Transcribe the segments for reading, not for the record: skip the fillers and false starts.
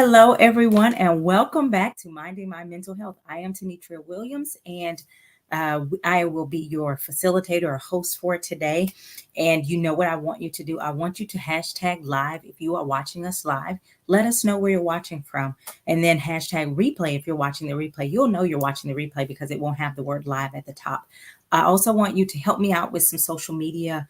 Hello, everyone, and welcome back to Minding My Mental Health. I am Tanitria Williams, and I will be your facilitator or host for today. And you know what I want you to do? I want you to hashtag live if you are watching us live. Let us know where you're watching from. And then hashtag replay if you're watching the replay. You'll know you're watching the replay because it won't have the word live at the top. I also want you to help me out with some social media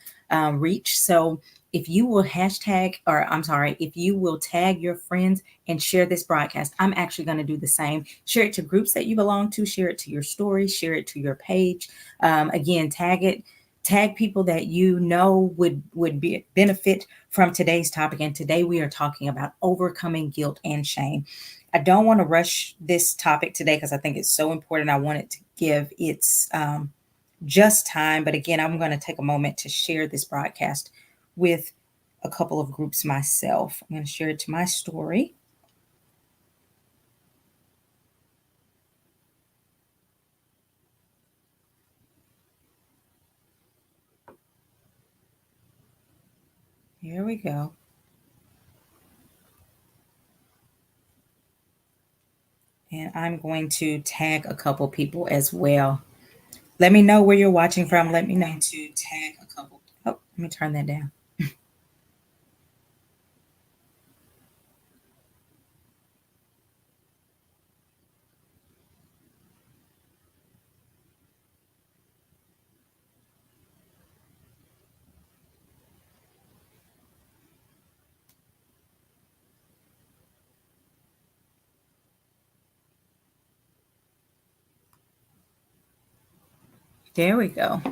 reach. So if you will if you will tag your friends and share this broadcast, I'm actually going to do the same. Share it to groups that you belong to, share it to your story, share it to your page. Again, tag people that you know would be benefit from today's topic. And today we are talking about overcoming guilt and shame. I don't want to rush this topic today because I think it's so important. I want it to give its just time. But again, I'm going to take a moment to share this broadcast with a couple of groups myself. I'm going to share it to my story. Here we go. And I'm going to tag a couple people as well. Let me know where you're watching from. Let me know. To tag a couple. Oh, let me turn that down. There we go. All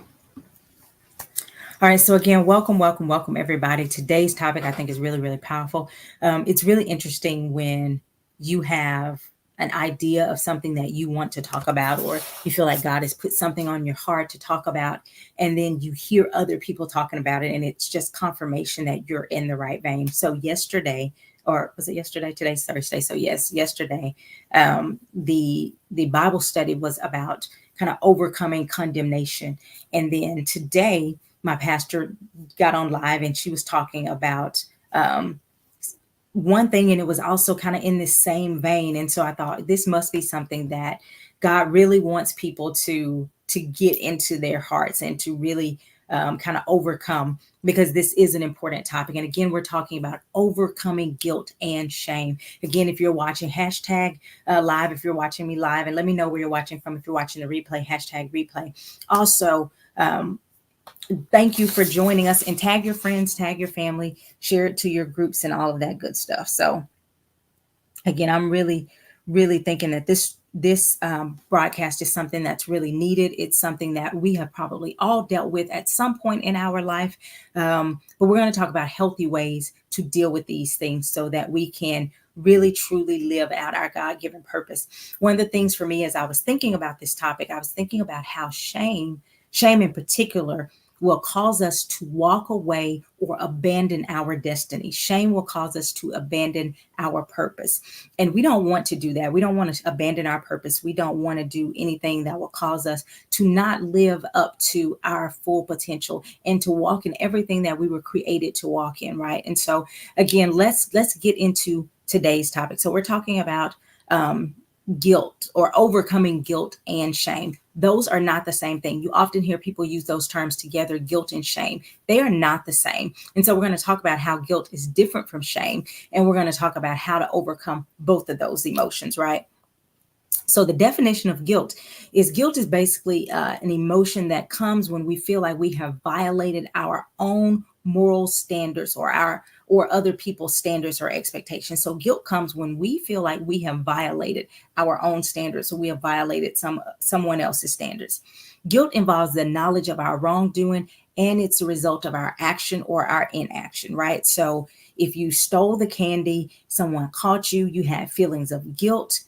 right. So again, welcome, everybody. Today's topic, I think, is really, really powerful. It's really interesting when you have an idea of something that you want to talk about, or you feel like God has put something on your heart to talk about, and then you hear other people talking about it, and it's just confirmation that you're in the right vein. So yesterday, or was it yesterday? Today's Thursday. So yes, yesterday, the Bible study was about kind of overcoming condemnation, and then today my pastor got on live and she was talking about one thing, and it was also kind of in this same vein. And so I thought this must be something that God really wants people to get into their hearts and to really kind of overcome, because this is an important topic. And again, we're talking about overcoming guilt and shame. Again, if you're watching, hashtag live if you're watching me live, and let me know where you're watching from. If you're watching the replay, hashtag replay. Also, thank you for joining us, and tag your friends, tag your family, share it to your groups and all of that good stuff. So again, I'm really, really thinking that this broadcast is something that's really needed. It's something that we have probably all dealt with at some point in our life. But we're going to talk about healthy ways to deal with these things so that we can really truly live out our God-given purpose. One of the things for me, as I was thinking about this topic, I was thinking about how shame in particular will cause us to walk away or abandon our destiny. Shame will cause us to abandon our purpose. And we don't want to do that. We don't want to abandon our purpose. We don't want to do anything that will cause us to not live up to our full potential and to walk in everything that we were created to walk in, right? And so again, let's get into today's topic. So we're talking about guilt, or overcoming guilt and shame. Those are not the same thing. You often hear people use those terms together, guilt and shame. They are not the same. And so we're going to talk about how guilt is different from shame, and we're going to talk about how to overcome both of those emotions, right? So the definition of guilt is basically an emotion that comes when we feel like we have violated our own moral standards, or other people's standards or expectations. So guilt comes when we feel like we have violated our own standards, so we have violated someone else's standards. Guilt involves the knowledge of our wrongdoing, and it's a result of our action or our inaction, right? So if you stole the candy, someone caught you, you had feelings of guilt.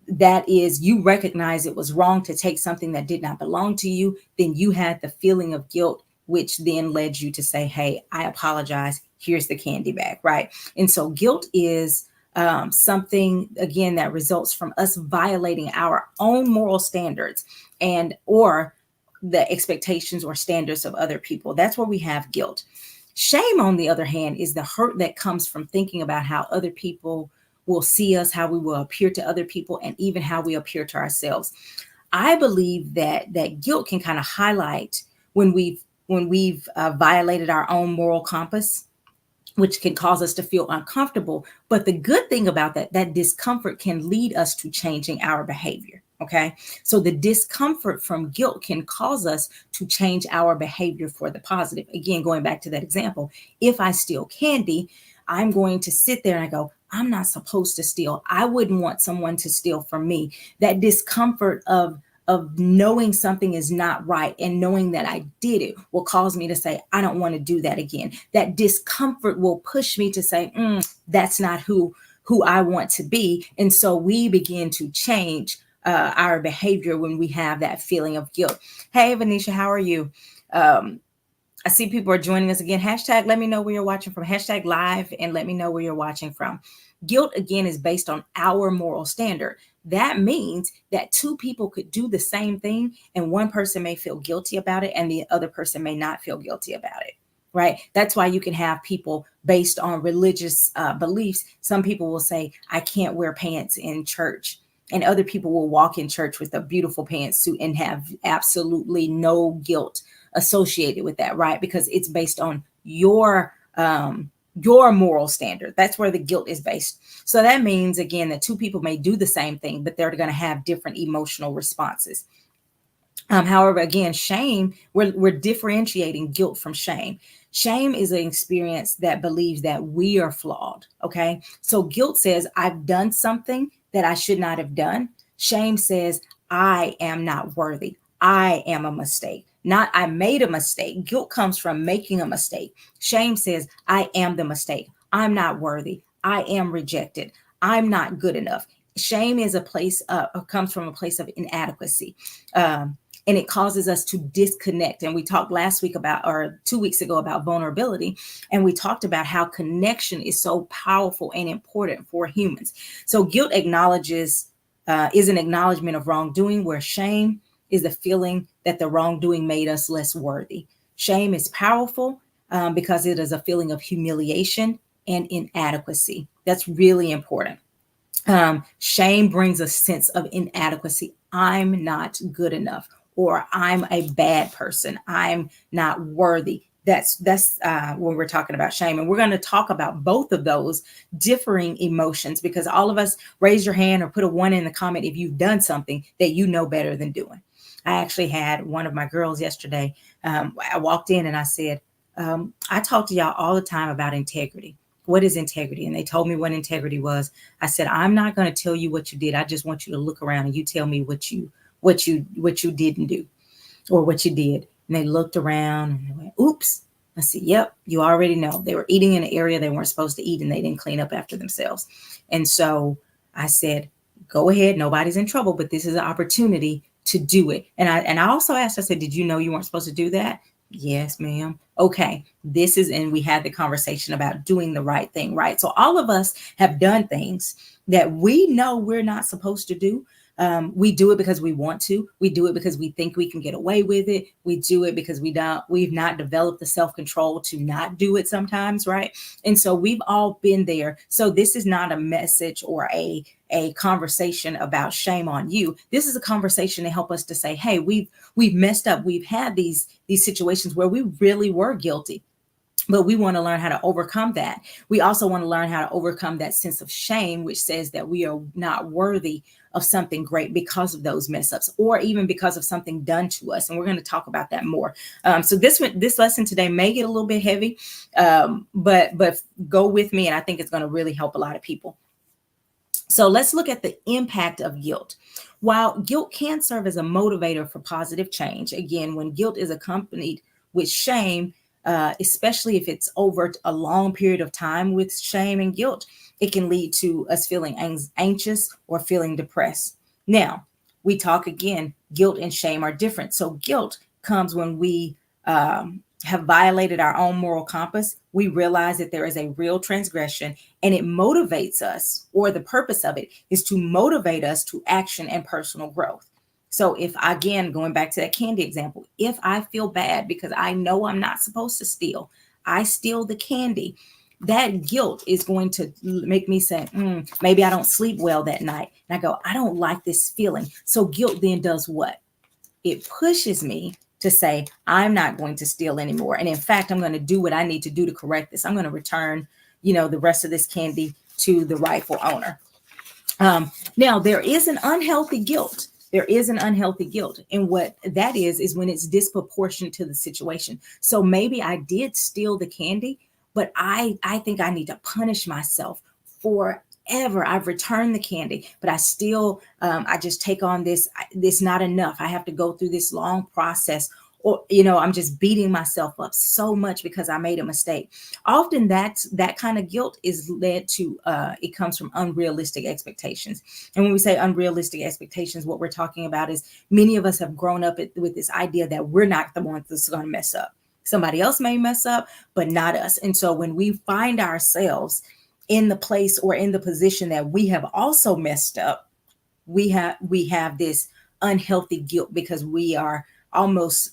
That is, you recognize it was wrong to take something that did not belong to you. Then you had the feeling of guilt, which then led you to say, hey, I apologize. Here's the candy bag, right? And so guilt is something, again, that results from us violating our own moral standards or the expectations or standards of other people. That's where we have guilt. Shame, on the other hand, is the hurt that comes from thinking about how other people will see us, how we will appear to other people, and even how we appear to ourselves. I believe that guilt can kind of highlight when we've violated our own moral compass, which can cause us to feel uncomfortable. But the good thing about that discomfort can lead us to changing our behavior. Okay. So the discomfort from guilt can cause us to change our behavior for the positive. Again, going back to that example, if I steal candy, I'm going to sit there and I go, I'm not supposed to steal. I wouldn't want someone to steal from me. That discomfort of knowing something is not right and knowing that I did it will cause me to say, I don't want to do that again. That discomfort will push me to say, that's not who I want to be. And so we begin to change our behavior when we have that feeling of guilt. Hey, Venetia, how are you? I see people are joining us again. Hashtag, let me know where you're watching from. Hashtag live and let me know where you're watching from. Guilt, again, is based on our moral standard. That means that two people could do the same thing and one person may feel guilty about it and the other person may not feel guilty about it, right? That's why you can have people based on religious beliefs. Some people will say, I can't wear pants in church. And other people will walk in church with a beautiful pantsuit and have absolutely no guilt associated with that, right? Because it's based on your moral standard. That's where the guilt is based. So that means, again, that two people may do the same thing, but they're going to have different emotional responses. However, again, shame, we're differentiating guilt from shame. Shame is an experience that believes that we are flawed. Okay. So guilt says, I've done something that I should not have done. Shame says, I am not worthy. I am a mistake. Not I made a mistake. Guilt comes from making a mistake. Shame says, I am the mistake. I'm not worthy. I am rejected. I'm not good enough. Shame is comes from a place of inadequacy. And it causes us to disconnect. And we talked last week or 2 weeks ago about vulnerability. And we talked about how connection is so powerful and important for humans. So guilt is an acknowledgement of wrongdoing, where shame is the feeling that the wrongdoing made us less worthy. Shame is powerful because it is a feeling of humiliation and inadequacy. That's really important. Shame brings a sense of inadequacy. I'm not good enough, or I'm a bad person. I'm not worthy. That's when we're talking about shame. And we're going to talk about both of those differing emotions, because all of us, raise your hand or put a 1 in the comment if you've done something that you know better than doing. I actually had one of my girls yesterday. I walked in and I said, I talk to y'all all the time about integrity. What is integrity? And they told me what integrity was. I said, I'm not going to tell you what you did. I just want you to look around and you tell me what you didn't do, or what you did. And they looked around and they went, oops. I said, yep, you already know. They were eating in an area they weren't supposed to eat and they didn't clean up after themselves. And so I said, go ahead. Nobody's in trouble, but this is an opportunity to do it. And I also asked, I said, did you know you weren't supposed to do that? Yes, ma'am. Okay. And we had the conversation about doing the right thing, right? So all of us have done things that we know we're not supposed to do. We do it because we want to. We do it because we think we can get away with it. We do it because we've not developed the self-control to not do it sometimes, right? And so we've all been there. So this is not a message or a conversation about shame on you. This is a conversation to help us to say, hey, we've messed up. We've had these situations where we really were guilty. But we want to learn how to overcome that. We also want to learn how to overcome that sense of shame, which says that we are not worthy of something great because of those mess ups, or even because of something done to us. And we're going to talk about that more. So this lesson today may get a little bit heavy, but go with me. And I think it's going to really help a lot of people. So let's look at the impact of guilt. While guilt can serve as a motivator for positive change, again, when guilt is accompanied with shame, especially if it's over a long period of time with shame and guilt, it can lead to us feeling anxious or feeling depressed. Now, we talk again, guilt and shame are different. So guilt comes when we have violated our own moral compass. We realize that there is a real transgression and it motivates us, or the purpose of it is to motivate us to action and personal growth. So if, again, going back to that candy example, if I feel bad because I know I'm not supposed to steal, I steal the candy, that guilt is going to make me say, maybe I don't sleep well that night. And I go, I don't like this feeling. So guilt then does what? It pushes me to say, I'm not going to steal anymore. And in fact, I'm going to do what I need to do to correct this. I'm going to return, the rest of this candy to the rightful owner. Now, there is an unhealthy guilt. There is an unhealthy guilt. And what that is when it's disproportionate to the situation. So maybe I did steal the candy, but I think I need to punish myself forever. I've returned the candy, but I still, I just take on this not enough. I have to go through this long process, or I'm just beating myself up so much because I made a mistake. Often that kind of guilt is led to it comes from unrealistic expectations. And when we say unrealistic expectations, what we're talking about is many of us have grown up with this idea that we're not the ones that's going to mess up. Somebody else may mess up, but not us. And so when we find ourselves in the place or in the position that we have also messed up, we have this unhealthy guilt because we are almost,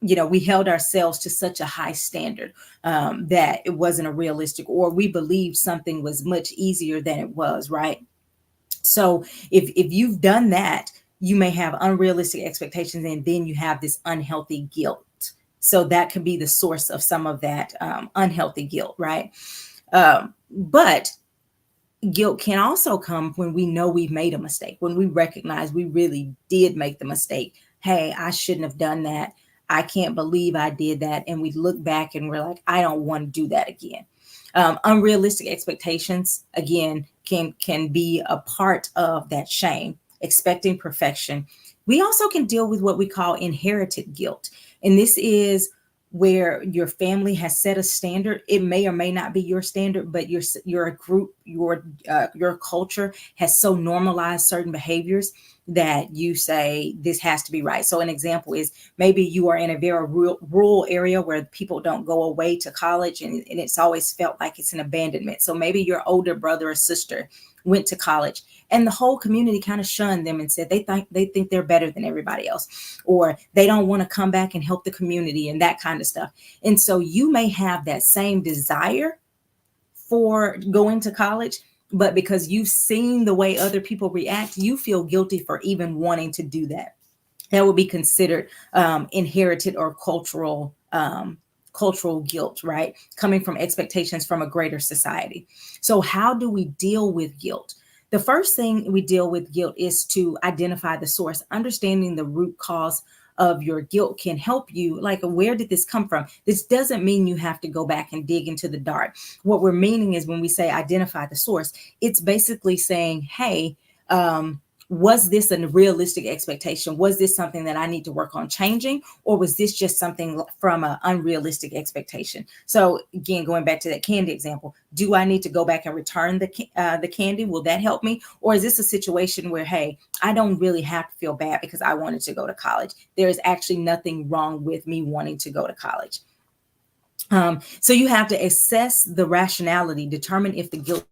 we held ourselves to such a high standard that it wasn't a realistic, or we believed something was much easier than it was, right? So if you've done that, you may have unrealistic expectations, and then you have this unhealthy guilt. So that could be the source of some of that unhealthy guilt, right? But guilt can also come when we know we've made a mistake, when we recognize we really did make the mistake. Hey, I shouldn't have done that. I can't believe I did that. And we look back and we're like, I don't want to do that again. Unrealistic expectations, again, can be a part of that shame, expecting perfection. We also can deal with what we call inherited guilt. And this is where your family has set a standard. It may or may not be your standard, but your group, your culture has so normalized certain behaviors that you say this has to be right. So an example is maybe you are in a very rural area where people don't go away to college, and it's always felt like it's an abandonment. So maybe your older brother or sister went to college, and the whole community kind of shunned them and said they think they're better than everybody else, or they don't want to come back and help the community and that kind of stuff. And so you may have that same desire for going to college, but because you've seen the way other people react, you feel guilty for even wanting to do that. That would be considered inherited or cultural guilt, right? Coming from expectations from a greater society. So how do we deal with guilt? The first thing we deal with guilt is to identify the source. Understanding the root cause of your guilt can help you. Like, where did this come from? This doesn't mean you have to go back and dig into the dark. What we're meaning is when we say identify the source, it's basically saying, hey, was this a realistic expectation? Was this something that I need to work on changing? Or was this just something from an unrealistic expectation? So again, going back to that candy example, do I need to go back and return the candy? Will that help me? Or is this a situation where, hey, I don't really have to feel bad because I wanted to go to college. There is actually nothing wrong with me wanting to go to college. So you have to assess the rationality, determine if the guilt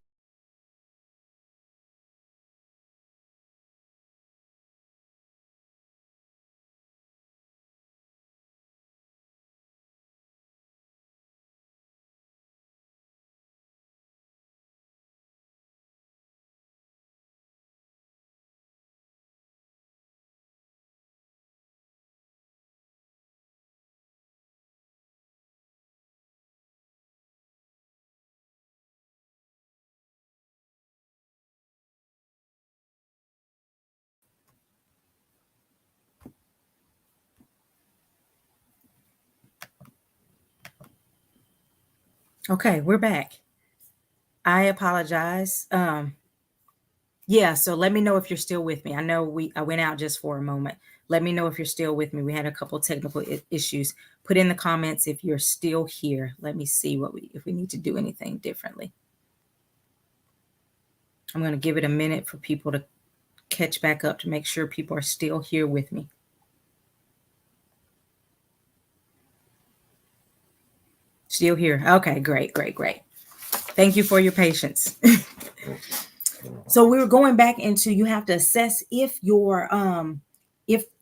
Okay, we're back. I apologize. Yeah, so let me know if you're still with me. I know I went out just for a moment. Let me know if you're still with me. We had a couple technical issues. Put in the comments if you're still here. Let me see if we need to do anything differently. I'm going to give it a minute for people to catch back up to make sure people are still here with me. Still here. Okay, great. Thank you for your patience. So we were going back into, you have to assess if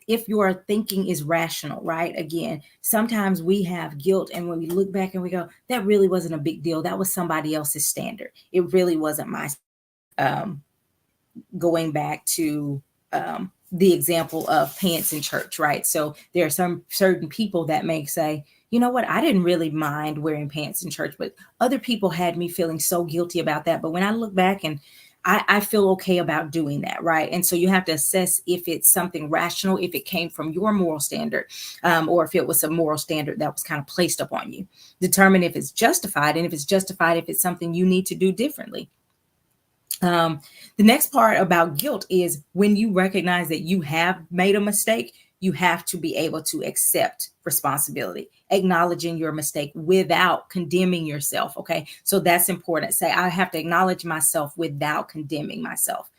if your thinking is rational, right? Again, sometimes we have guilt, and when we look back and we go, that really wasn't a big deal. That was somebody else's standard. It really wasn't my. Um, Going back to the example of pants in church, right? So there are some certain people that may say, you know what, I didn't really mind wearing pants in church, but other people had me feeling so guilty about that. But when I look back and I feel okay about doing that, right? And so you have to assess if it's something rational, if it came from your moral standard, or if it was a moral standard that was kind of placed upon you. Determine if it's justified, and if it's justified, if it's something you need to do differently. The next part about guilt is when you recognize that you have made a mistake, you have to be able to accept responsibility, acknowledging your mistake without condemning yourself. Okay. So that's important. Say, I have to acknowledge myself without condemning myself,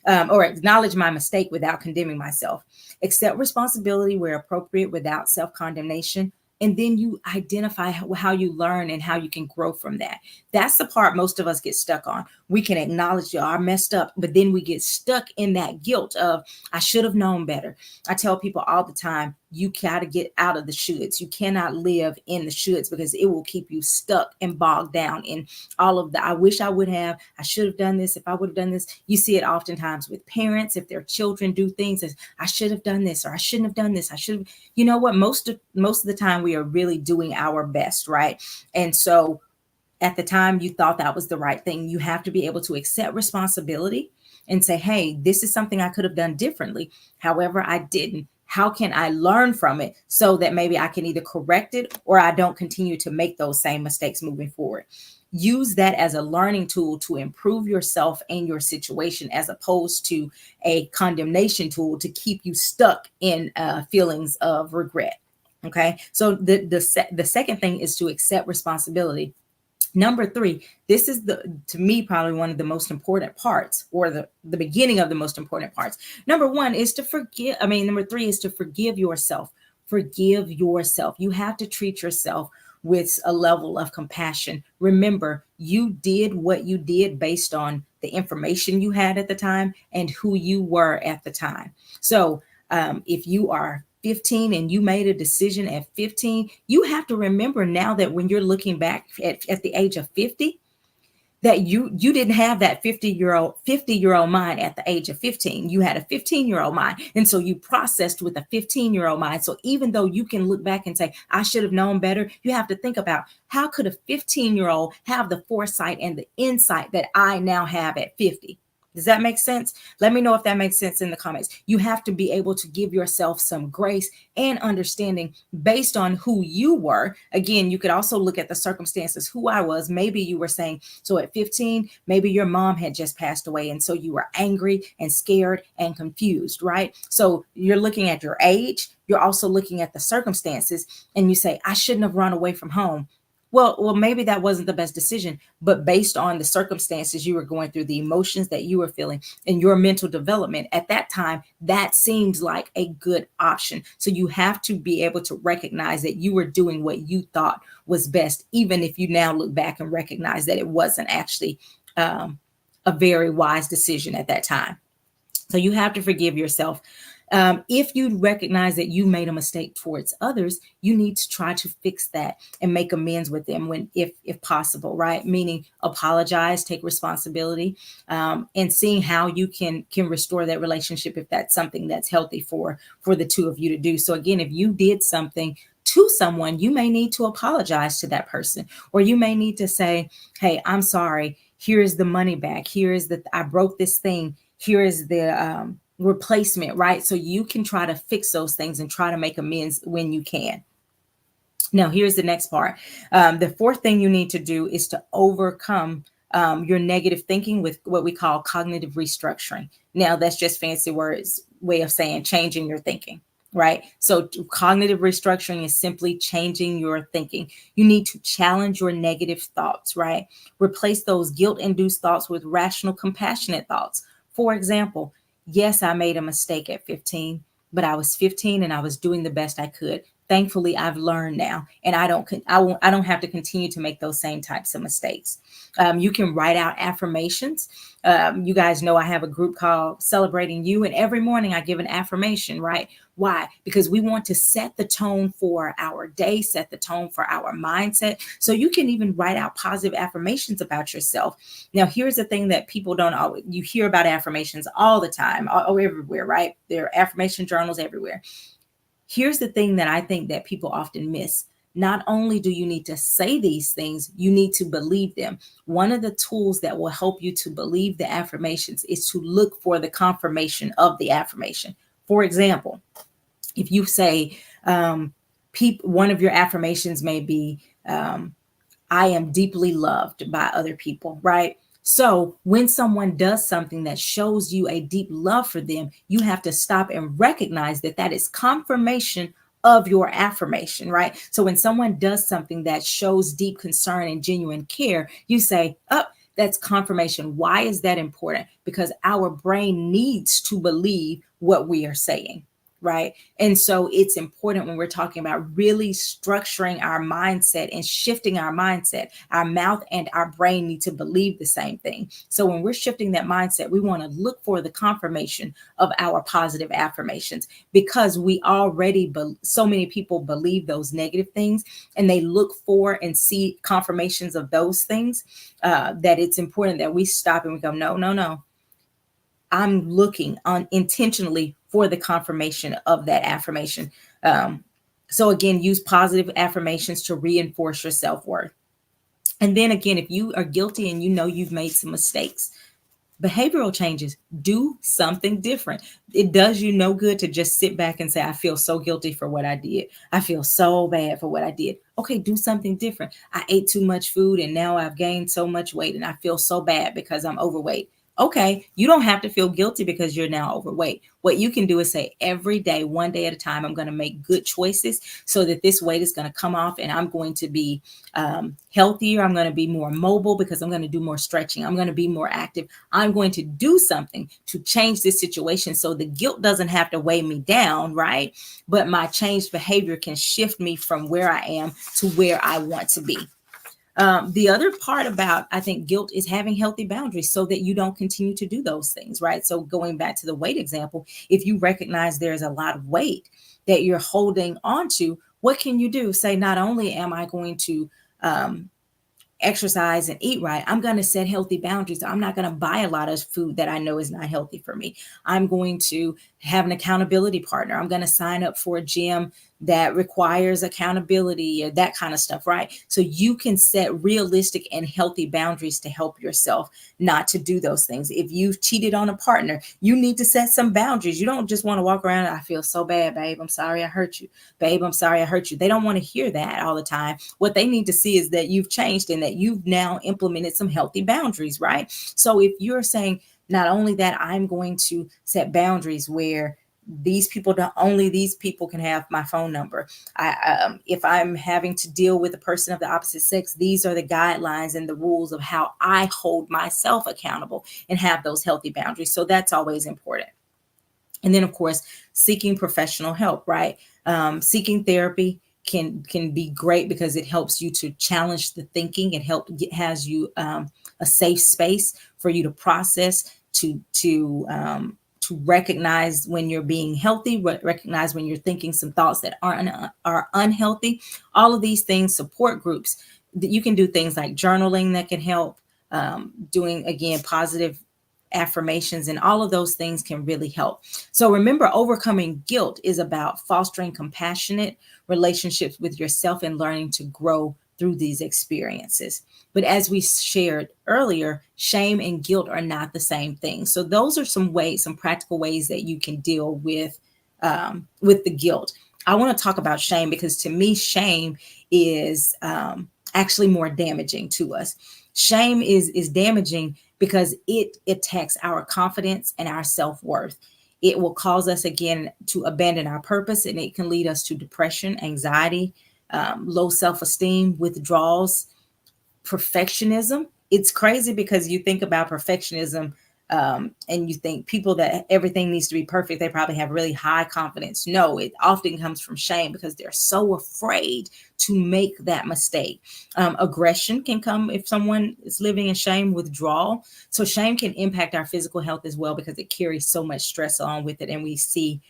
or acknowledge my mistake without condemning myself. Accept responsibility where appropriate without self condemnation. And then you identify how you learn and how you can grow from that. That's the part most of us get stuck on. We can acknowledge, I messed up, but then we get stuck in that guilt of, I should have known better. I tell people all the time, you got to get out of the shoulds. You cannot live in the shoulds, because it will keep you stuck and bogged down in all of the, I wish I would have, I should have done this. If I would have done this, you see it oftentimes with parents. If their children do things as, I should have done this, or I shouldn't have done this. I should have, you know what? Most of the time we are really doing our best, right? And so at the time you thought that was the right thing, you have to be able to accept responsibility and say, hey, this is something I could have done differently. However, I didn't. How can I learn from it so that maybe I can either correct it or I don't continue to make those same mistakes moving forward? Use that as a learning tool to improve yourself and your situation, as opposed to a condemnation tool to keep you stuck in feelings of regret. Okay. So the second thing is to accept responsibility. Number three, this is to me, probably one of the most important parts, or the beginning of the most important parts. Number one is to forgive. Number three is to forgive yourself. Forgive yourself. You have to treat yourself with a level of compassion. Remember, you did what you did based on the information you had at the time and who you were at the time. So if you are 15 and you made a decision at 15, you have to remember now that when you're looking back at the age of 50, that you didn't have that 50-year-old mind at the age of 15. You had a 15-year-old mind. And so you processed with a 15-year-old mind. So even though you can look back and say, I should have known better, you have to think about, how could a 15-year-old have the foresight and the insight that I now have at 50? Does that make sense? Let me know if that makes sense in the comments. You have to be able to give yourself some grace and understanding based on who you were. Again, you could also look at the circumstances, who I was. Maybe you were saying, so at 15, maybe your mom had just passed away. And so you were angry and scared and confused, right? So you're looking at your age. You're also looking at the circumstances, and you say, I shouldn't have run away from home. Well, maybe that wasn't the best decision, but based on the circumstances you were going through, the emotions that you were feeling, and your mental development at that time, that seems like a good option. So you have to be able to recognize that you were doing what you thought was best, even if you now look back and recognize that it wasn't actually a very wise decision at that time. So you have to forgive yourself. If you recognize that you made a mistake towards others, you need to try to fix that and make amends with them if possible, right? Meaning apologize, take responsibility, and seeing how you can restore that relationship if that's something that's healthy for the two of you to do. So again, if you did something to someone, you may need to apologize to that person, or you may need to say, hey, I'm sorry. Here is the money back. Here is I broke this thing. Here is the replacement, right? So you can try to fix those things and try to make amends when you can. Now, here's the next part. The fourth thing you need to do is to overcome your negative thinking with what we call cognitive restructuring. Now, that's just fancy words, way of saying changing your thinking, right? So cognitive restructuring is simply changing your thinking. You need to challenge your negative thoughts, right? Replace those guilt-induced thoughts with rational, compassionate thoughts. For example, yes, I made a mistake at 15, but I was 15 and I was doing the best I could. Thankfully, I've learned now, and I don't have to continue to make those same types of mistakes. You can write out affirmations. You guys know I have a group called Celebrating You, and every morning I give an affirmation, right? Why? Because we want to set the tone for our day, set the tone for our mindset. So you can even write out positive affirmations about yourself. Now, here's the thing that people don't always, you hear about affirmations all the time, everywhere, right? There are affirmation journals everywhere. Here's the thing that I think that people often miss. Not only do you need to say these things, you need to believe them. One of the tools that will help you to believe the affirmations is to look for the confirmation of the affirmation. For example, if you say, one of your affirmations may be, I am deeply loved by other people, right? So when someone does something that shows you a deep love for them, you have to stop and recognize that that is confirmation of your affirmation, right? So when someone does something that shows deep concern and genuine care, you say, oh, that's confirmation. Why is that important? Because our brain needs to believe what we are saying, right? And so it's important when we're talking about really structuring our mindset and shifting our mindset. Our mouth and our brain need to believe the same thing. So when we're shifting that mindset, we want to look for the confirmation of our positive affirmations, because we already, so many people believe those negative things, and they look for and see confirmations of those things, that it's important that we stop and we go, no, no, no. I'm looking on intentionally for the confirmation of that affirmation. So again, use positive affirmations to reinforce your self-worth. And then again, if you are guilty and you know you've made some mistakes, behavioral changes, do something different. It does you no good to just sit back and say, I feel so guilty for what I did. I feel so bad for what I did. Okay, do something different. I ate too much food and now I've gained so much weight and I feel so bad because I'm overweight. Okay, you don't have to feel guilty because you're now overweight. What you can do is say, every day, one day at a time, I'm going to make good choices so that this weight is going to come off, and I'm going to be healthier. I'm going to be more mobile because I'm going to do more stretching. I'm going to be more active. I'm going to do something to change this situation so the guilt doesn't have to weigh me down, right? But my changed behavior can shift me from where I am to where I want to be. The other part about, I think, guilt is having healthy boundaries so that you don't continue to do those things, right? So going back to the weight example, if you recognize there's a lot of weight that you're holding on to, what can you do? Say, not only am I going to exercise and eat right, I'm going to set healthy boundaries. I'm not going to buy a lot of food that I know is not healthy for me. I'm going to have an accountability partner. I'm going to sign up for a gym that requires accountability or that kind of stuff, right? So you can set realistic and healthy boundaries to help yourself not to do those things. If you've cheated on a partner, you need to set some boundaries. You don't just want to walk around, I feel so bad, babe. I'm sorry I hurt you. Babe, I'm sorry I hurt you. They don't want to hear that all the time. What they need to see is that you've changed and that you've now implemented some healthy boundaries, right? So if you're saying, not only that, I'm going to set boundaries where these people don't, only these people can have my phone number. If I'm having to deal with a person of the opposite sex, these are the guidelines and the rules of how I hold myself accountable and have those healthy boundaries. So that's always important. And then, of course, seeking professional help, right? Seeking therapy can be great because it helps you to challenge the thinking. It has you a safe space for you to process, to recognize when you're being healthy, recognize when you're thinking some thoughts that are unhealthy. All of these things, support groups, that you can do things like journaling that can help, doing, again, positive affirmations, and all of those things can really help. So remember, overcoming guilt is about fostering compassionate relationships with yourself and learning to grow through these experiences. But as we shared earlier, shame and guilt are not the same thing. So those are some ways, some practical ways that you can deal with the guilt. I want to talk about shame because to me, shame is actually more damaging to us. Shame is damaging because it attacks our confidence and our self-worth. It will cause us, again, to abandon our purpose, and it can lead us to depression, anxiety, low self-esteem, withdrawals, perfectionism. It's crazy because you think about perfectionism. And you think people that everything needs to be perfect, they probably have really high confidence. No, it often comes from shame because they're so afraid to make that mistake. Aggression can come if someone is living in shame, withdrawal. So shame can impact our physical health as well because it carries so much stress along with it. And we see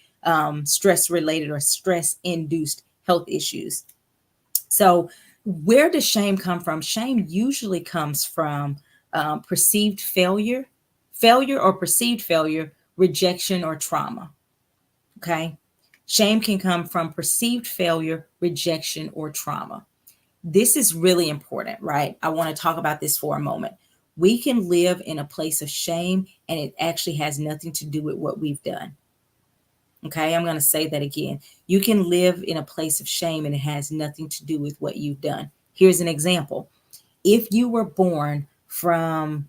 stress related or stress induced health issues. So, where does shame come from? Shame usually comes from perceived failure or perceived failure, rejection, or trauma. Okay. Shame can come from perceived failure, rejection, or trauma. This is really important, right? I want to talk about this for a moment. We can live in a place of shame and it actually has nothing to do with what we've done. Okay, I'm going to say that again. You can live in a place of shame and it has nothing to do with what you've done. Here's an example. If you were born from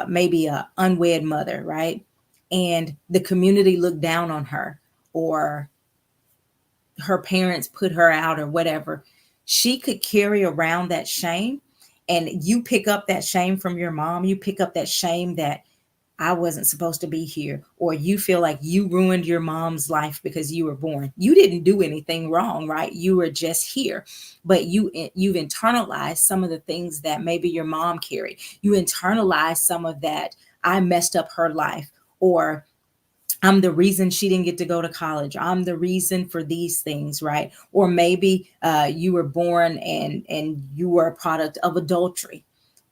maybe a unwed mother, right? And the community looked down on her, or her parents put her out, or whatever, she could carry around that shame. And you pick up that shame from your mom. You pick up that shame that I wasn't supposed to be here, or you feel like you ruined your mom's life because you were born. You didn't do anything wrong, right? You were just here, but you've internalized some of the things that maybe your mom carried. You internalized some of that. I messed up her life, or I'm the reason she didn't get to go to college. I'm the reason for these things, right? Or maybe you were born and you were a product of adultery.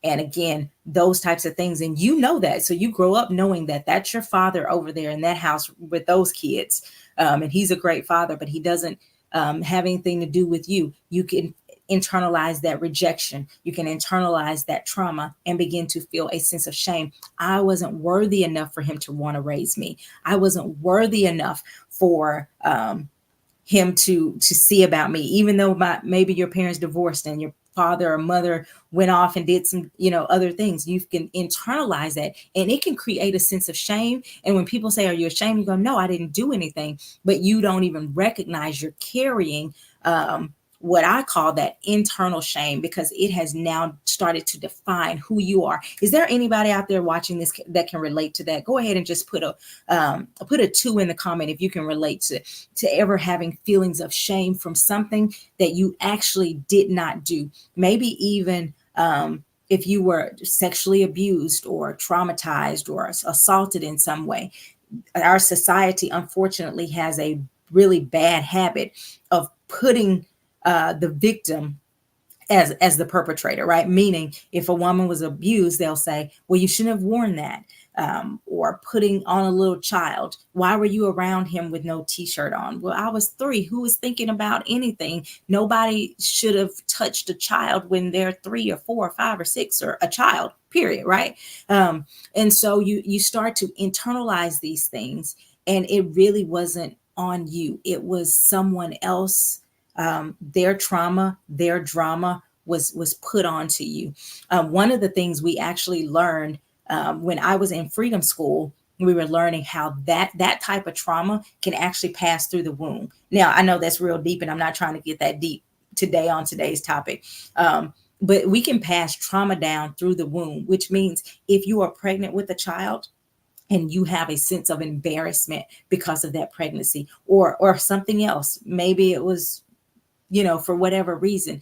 And again, those types of things. And you know that. So you grow up knowing that that's your father over there in that house with those kids. And he's a great father, but he doesn't have anything to do with you. You can internalize that rejection. You can internalize that trauma and begin to feel a sense of shame. I wasn't worthy enough for him to want to raise me. I wasn't worthy enough for him to see about me, even though maybe your parents divorced and your father or mother went off and did some other things. You can internalize that and it can create a sense of shame. And when people say, are you ashamed? You go, no, I didn't do anything. But you don't even recognize you're carrying what I call that internal shame, because it has now started to define who you are. Is there anybody out there watching this that can relate to that? Go ahead and just put a 2 in the comment if you can relate to ever having feelings of shame from something that you actually did not do. Maybe even if you were sexually abused or traumatized or assaulted in some way. Our society, unfortunately, has a really bad habit of putting the victim as the perpetrator, right? Meaning, if a woman was abused, they'll say, well, you shouldn't have worn that. Or putting on a little child. Why were you around him with no t-shirt on? Well, I was 3. Who was thinking about anything? Nobody should have touched a child when they're 3 or 4 or 5 or 6, or a child, period, right? And so you start to internalize these things, and it really wasn't on you. It was someone else. Their trauma, their drama was put onto you. One of the things we actually learned when I was in Freedom School, we were learning how that type of trauma can actually pass through the womb. Now, I know that's real deep, and I'm not trying to get that deep today on today's topic. But we can pass trauma down through the womb, which means if you are pregnant with a child, and you have a sense of embarrassment because of that pregnancy, or something else, maybe it was for whatever reason,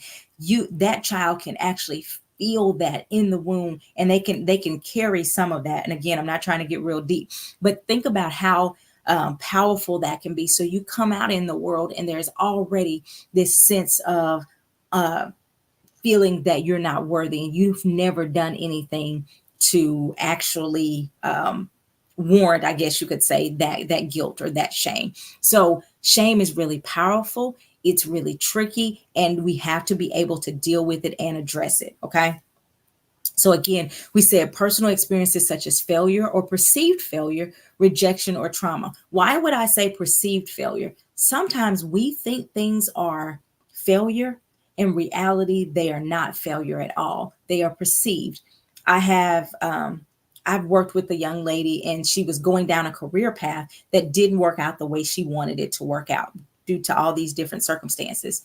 that child can actually feel that in the womb, and they can carry some of that. And again, I'm not trying to get real deep, but think about how powerful that can be. So you come out in the world and there's already this sense of feeling that you're not worthy, and you've never done anything to actually warrant, I guess you could say, that guilt or that shame. So shame is really powerful. It's really tricky, and we have to be able to deal with it and address it. Okay. So again, we said personal experiences such as failure or perceived failure, rejection, or trauma. Why would I say perceived failure? Sometimes we think things are failure. In reality, they are not failure at all. They are perceived. I've worked with a young lady, and she was going down a career path that didn't work out the way she wanted it to work out due to all these different circumstances.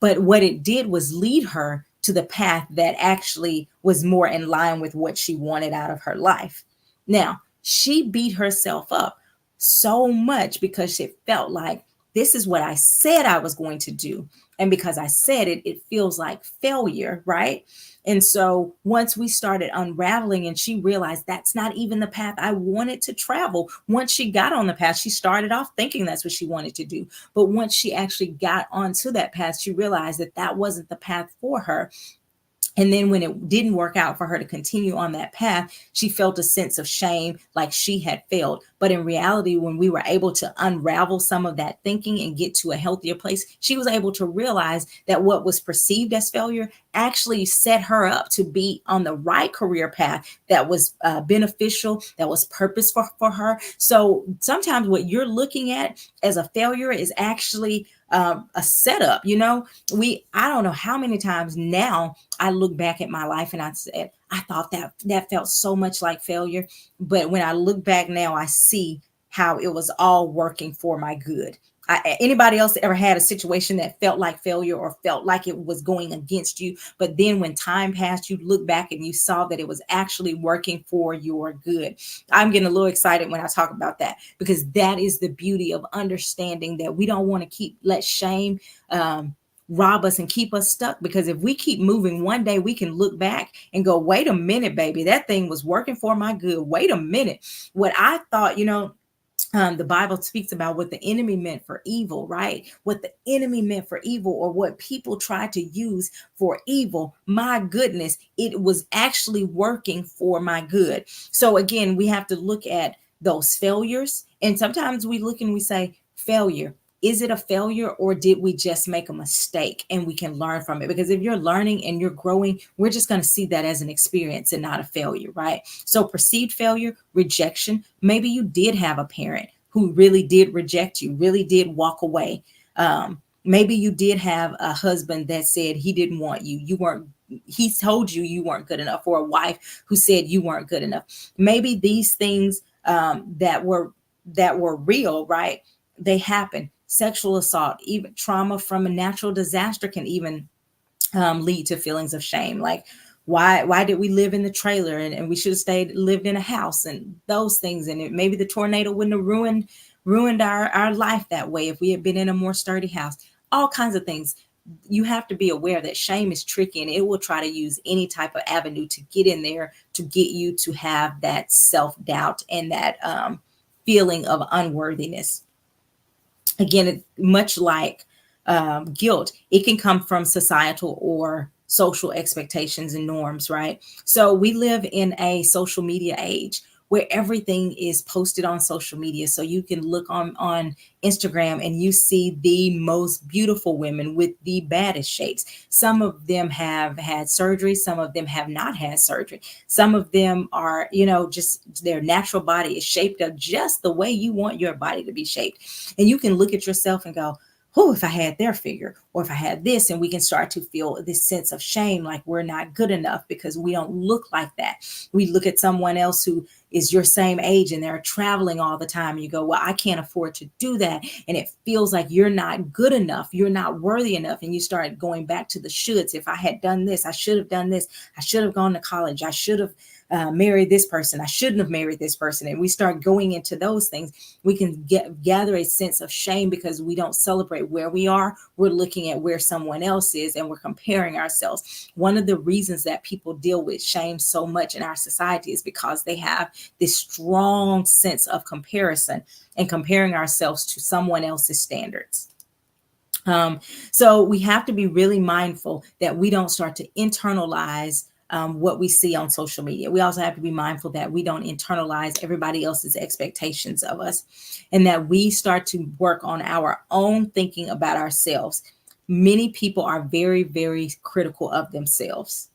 But what it did was lead her to the path that actually was more in line with what she wanted out of her life. Now, she beat herself up so much because she felt like this is what I said I was going to do. And because I said it, it feels like failure, right? And so once we started unraveling and she realized that's not even the path I wanted to travel, once she got on the path, she started off thinking that's what she wanted to do. But once she actually got onto that path, she realized that that wasn't the path for her. And then when it didn't work out for her to continue on that path, she felt a sense of shame, like she had failed. But in reality, when we were able to unravel some of that thinking and get to a healthier place, she was able to realize that what was perceived as failure actually set her up to be on the right career path that was beneficial, that was purposeful for her. So sometimes what you're looking at as a failure is actually a setup. I don't know how many times now I look back at my life and I said, I thought that felt so much like failure. But when I look back now, I see how it was all working for my good. Anybody else ever had a situation that felt like failure or felt like it was going against you, but then when time passed, you look back and you saw that it was actually working for your good? I'm getting a little excited when I talk about that, because that is the beauty of understanding that we don't want to let shame rob us and keep us stuck. Because if we keep moving, one day we can look back and go, wait a minute, baby, that thing was working for my good. Wait a minute. What I thought, the Bible speaks about what the enemy meant for evil, right? What the enemy meant for evil, or what people tried to use for evil. My goodness, it was actually working for my good. So again, we have to look at those failures. And sometimes we look and we say, failure. Is it a failure, or did we just make a mistake and we can learn from it? Because if you're learning and you're growing, we're just going to see that as an experience and not a failure, right? So perceived failure, rejection. Maybe you did have a parent who really did reject you, really did walk away. Maybe you did have a husband that said he didn't want you. He told you you weren't good enough, or a wife who said you weren't good enough. Maybe these things that were real, right? They happen. Sexual assault, even trauma from a natural disaster can even lead to feelings of shame. Like, why did we live in the trailer, and we should have lived in a house, and those things. And maybe the tornado wouldn't have ruined our life that way if we had been in a more sturdy house. All kinds of things. You have to be aware that shame is tricky, and it will try to use any type of avenue to get in there to get you to have that self-doubt and that feeling of unworthiness. Again, much like guilt, it can come from societal or social expectations and norms, right? So we live in a social media age where everything is posted on social media. So you can look on Instagram and you see the most beautiful women with the baddest shapes. Some of them have had surgery. Some of them have not had surgery. Some of them are, just their natural body is shaped up just the way you want your body to be shaped. And you can look at yourself and go, oh, if I had their figure, or if I had this, and we can start to feel this sense of shame, like we're not good enough because we don't look like that. We look at someone else who is your same age and they're traveling all the time. And you go, well, I can't afford to do that. And it feels like you're not good enough. You're not worthy enough. And you start going back to the shoulds. If I had done this, I should have done this. I should have gone to college. I should have married this person. I shouldn't have married this person. And we start going into those things. We can gather a sense of shame because we don't celebrate where we are. We're looking at where someone else is and we're comparing ourselves. One of the reasons that people deal with shame so much in our society is because they have this strong sense of comparison and comparing ourselves to someone else's standards. So we have to be really mindful that we don't start to internalize what we see on social media. We also have to be mindful that we don't internalize everybody else's expectations of us, and that we start to work on our own thinking about ourselves. Many people are very, very critical of themselves.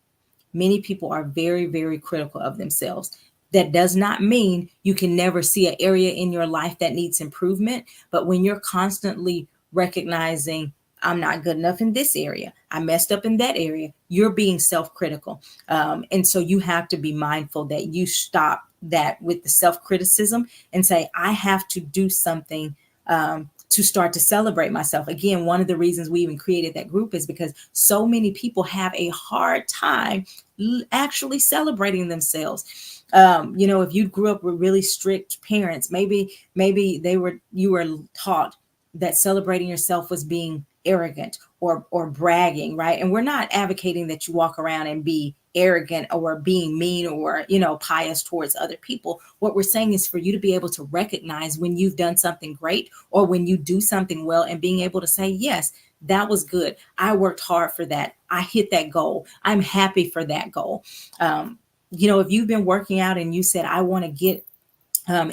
Many people are very, very critical of themselves. That does not mean you can never see an area in your life that needs improvement. But when you're constantly recognizing, I'm not good enough in this area, I messed up in that area, you're being self-critical. And so you have to be mindful that you stop that with the self-criticism and say, I have to do something to start to celebrate myself. Again, one of the reasons we even created that group is because so many people have a hard time actually celebrating themselves. If you grew up with really strict parents, maybe you were taught that celebrating yourself was being arrogant or bragging, right? And we're not advocating that you walk around and be arrogant or being mean or pious towards other people. What we're saying is for you to be able to recognize when you've done something great or when you do something well, and being able to say, yes, that was good, I worked hard for that, I hit that goal, I'm happy for that goal. If you've been working out and you said, I want to get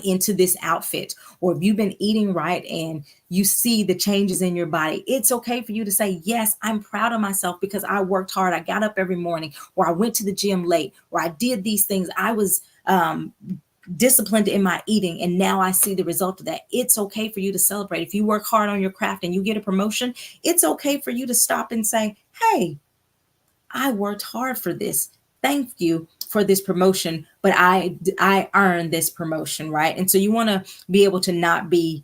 into this outfit, or if you've been eating right and you see the changes in your body, it's okay for you to say, yes, I'm proud of myself because I worked hard, I got up every morning, or I went to the gym late, or I did these things, I was disciplined in my eating, and now I see the result of that. It's okay for you to celebrate. If you work hard on your craft and you get a promotion, it's okay for you to stop and say, hey, I worked hard for this. Thank you for this promotion, but I earned this promotion, right? And so you want to be able to not be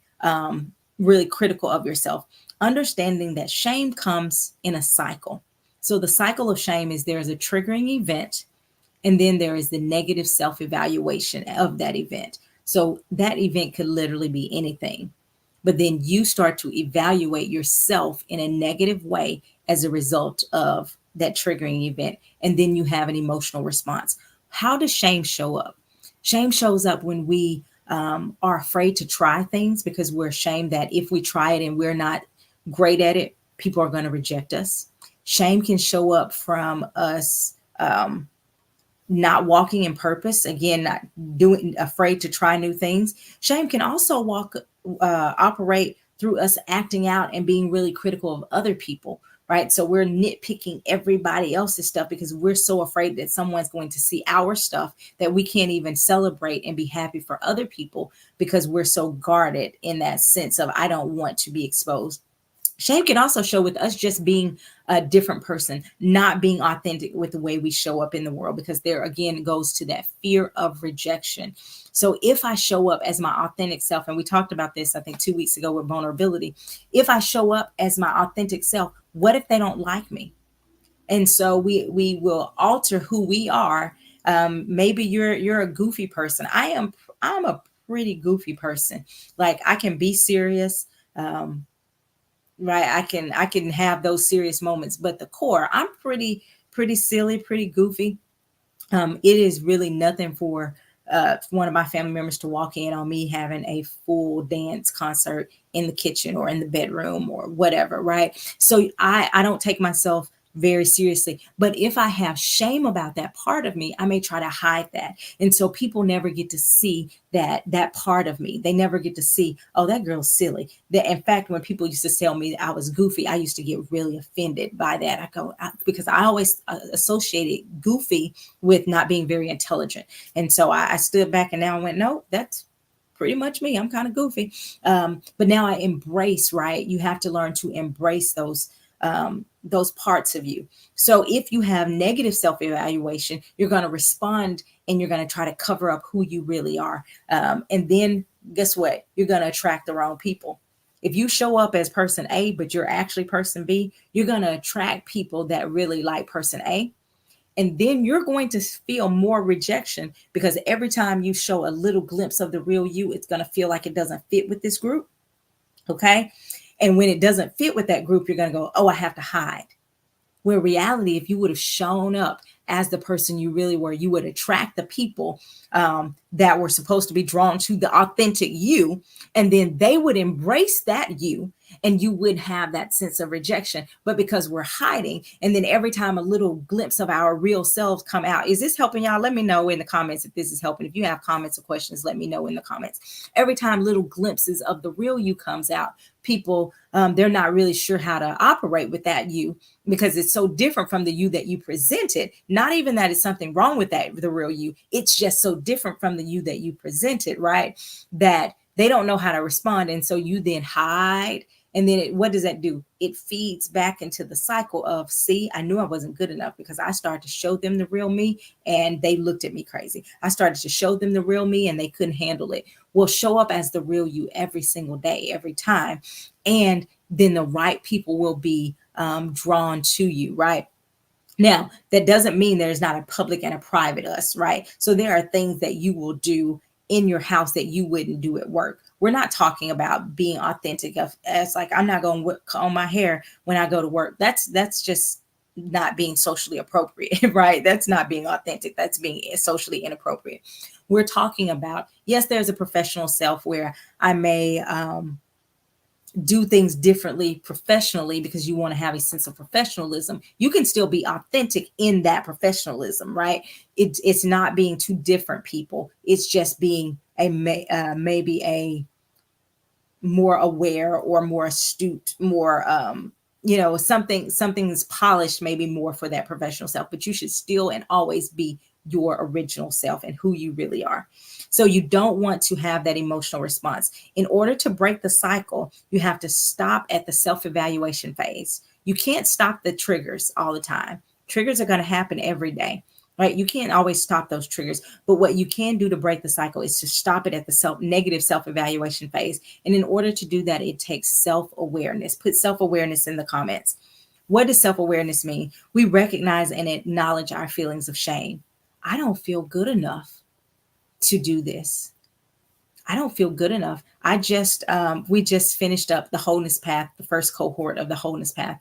really critical of yourself, understanding that shame comes in a cycle. So the cycle of shame is there's a triggering event, and then there is the negative self evaluation of that event. So that event could literally be anything. But then you start to evaluate yourself in a negative way as a result of that triggering event. And then you have an emotional response. How does shame show up? Shame shows up when we are afraid to try things because we're ashamed that if we try it and we're not great at it, people are going to reject us. Shame can show up from us not walking in purpose, again, not doing, afraid to try new things. Shame can also operate through us acting out and being really critical of other people, right? So we're nitpicking everybody else's stuff because we're so afraid that someone's going to see our stuff that we can't even celebrate and be happy for other people because we're so guarded in that sense of, I don't want to be exposed. Shame can also show with us just being a different person, not being authentic with the way we show up in the world, because there again goes to that fear of rejection. So if I show up as my authentic self, and we talked about this, I think 2 weeks ago with vulnerability, if I show up as my authentic self, what if they don't like me? And so we will alter who we are. Maybe you're a goofy person. I'm a pretty goofy person. Like I can be serious. Right, I can have those serious moments, but the core, I'm pretty silly, pretty goofy. It is really nothing for one of my family members to walk in on me having a full dance concert in the kitchen or in the bedroom or whatever, right? So I don't take myself very seriously. But if I have shame about that part of me, I may try to hide that. And so people never get to see that part of me. They never get to see, oh, that girl's silly. That in fact, when people used to tell me I was goofy, I used to get really offended by that. Because I always associated goofy with not being very intelligent. And so I stood back and now I went, no, that's pretty much me. I'm kind of goofy. But now I embrace, right? You have to learn to embrace those parts of you. So if you have negative self-evaluation, you're going to respond and you're going to try to cover up who you really are. And then guess what? You're going to attract the wrong people. If you show up as person A, but you're actually person B, you're going to attract people that really like person A. And then you're going to feel more rejection because every time you show a little glimpse of the real you, it's going to feel like it doesn't fit with this group. Okay. And when it doesn't fit with that group, you're going to go, oh, I have to hide. Where reality, if you would have shown up as the person you really were, you would attract the people that were supposed to be drawn to the authentic you. And then they would embrace that you, and you would have that sense of rejection. But because we're hiding, and then every time a little glimpse of our real selves come out, is this helping y'all? Let me know in the comments if this is helping. If you have comments or questions, let me know in the comments. Every time little glimpses of the real you comes out, people, they're not really sure how to operate with that you because it's so different from the you that you presented. Not even that it's something wrong with that, the real you. It's just so different from the you that you presented, right? That they don't know how to respond. And so you then hide. And then what does that do? It feeds back into the cycle of, see, I knew I wasn't good enough because I started to show them the real me and they looked at me crazy. I started to show them the real me and they couldn't handle it. Well, show up as the real you every single day, every time. And then the right people will be drawn to you, right? Now, that doesn't mean there's not a public and a private us, right? So there are things that you will do in your house that you wouldn't do at work. We're not talking about being authentic of as like I'm not going to comb my hair when I go to work. That's just not being socially appropriate, right? That's not being authentic. That's being socially inappropriate. We're talking about, yes, there's a professional self where I may do things differently professionally because you want to have a sense of professionalism. You can still be authentic in that professionalism, right? It's not being two different people. It's just being maybe a more aware or more astute, more something's polished, maybe more for that professional self. But you should still and always be your original self and who you really are. So you don't want to have that emotional response. In order to break the cycle, you have to stop at the self-evaluation phase. You can't stop the triggers all the time. Triggers are going to happen every day, right? You can't always stop those triggers, but what you can do to break the cycle is to stop it at the negative self-evaluation phase. And in order to do that, it takes self-awareness. Put self-awareness in the comments. What does self-awareness mean? We recognize and acknowledge our feelings of shame. I don't feel good enough to do this. I don't feel good enough. We just finished up the wholeness path, the first cohort of the wholeness path.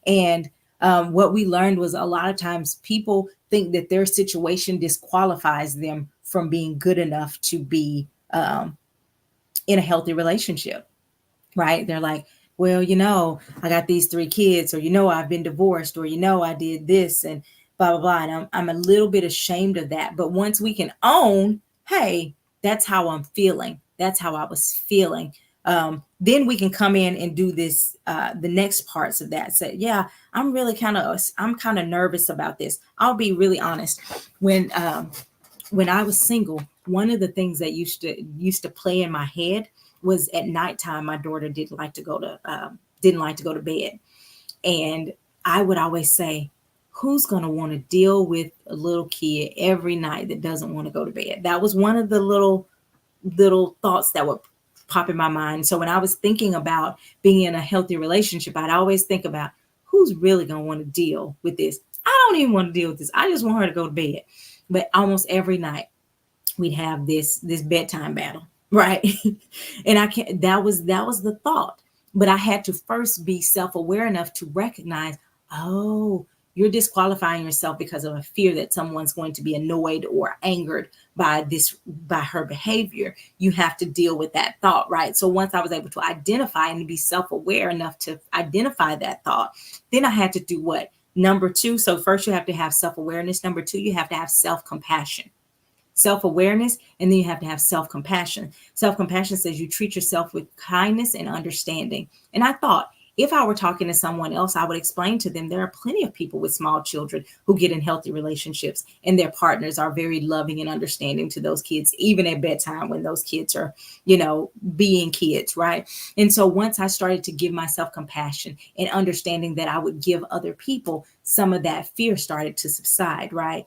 And what we learned was a lot of times people think that their situation disqualifies them from being good enough to be in a healthy relationship, right? They're like, well, I got these 3 kids, or, I've been divorced, or, I did this and blah, blah, blah. And I'm a little bit ashamed of that. But once we can own, hey, that's how I'm feeling. That's how I was feeling. Then we can come in and do this, the next parts of that. So yeah, I'm kind of nervous about this. I'll be really honest. When I was single, one of the things that used to play in my head was at nighttime, my daughter didn't like to go to bed. And I would always say, who's going to want to deal with a little kid every night that doesn't want to go to bed? That was one of the little thoughts that would pop in my mind. So when I was thinking about being in a healthy relationship, I'd always think about who's really going to want to deal with this. I don't even want to deal with this. I just want her to go to bed. But almost every night we'd have this bedtime battle, right? And that was the thought. But I had to first be self-aware enough to recognize, oh, you're disqualifying yourself because of a fear that someone's going to be annoyed or angered by her behavior. You have to deal with that thought, right? So once I was able to identify and be self-aware enough to identify that thought, then I had to do what? Number 2. So first you have to have self-awareness. Number 2, you have to have self-compassion. Self-awareness, and then you have to have self-compassion. Self-compassion says you treat yourself with kindness and understanding. And I thought, if I were talking to someone else, I would explain to them there are plenty of people with small children who get in healthy relationships and their partners are very loving and understanding to those kids, even at bedtime when those kids are, being kids, right? And so once I started to give myself compassion and understanding that I would give other people, some of that fear started to subside, right?